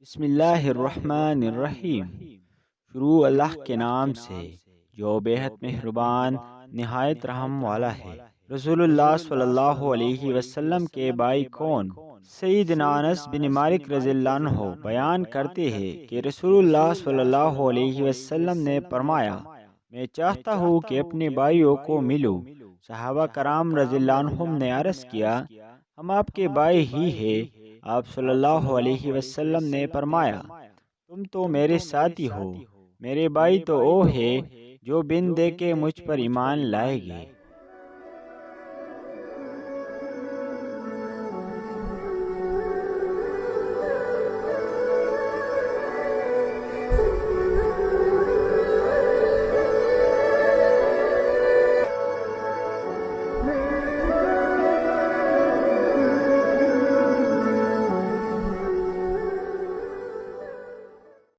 بسم اللہ الرحمن الرحیم۔ شروع اللہ کے نام سے جو بےحد مہربان نہایت رحم والا ہے۔ رسول اللہ صلی اللہ علیہ وسلم کے بھائی کون؟ سیدنا انس بن مالک رضی اللہ عنہ بیان کرتے ہیں کہ رسول اللہ صلی اللہ علیہ وسلم نے فرمایا، میں چاہتا ہوں کہ اپنے بھائیوں کو ملوں۔ صحابہ کرام رضی اللہ عنہم نے عرض کیا، ہم آپ کے بھائی ہی ہیں۔ آپ صلی اللہ علیہ وسلم نے فرمایا، تم تو میرے ساتھی ہو، میرے بھائی تو وہ ہے جو بن دے کے مجھ پر ایمان لائے گے۔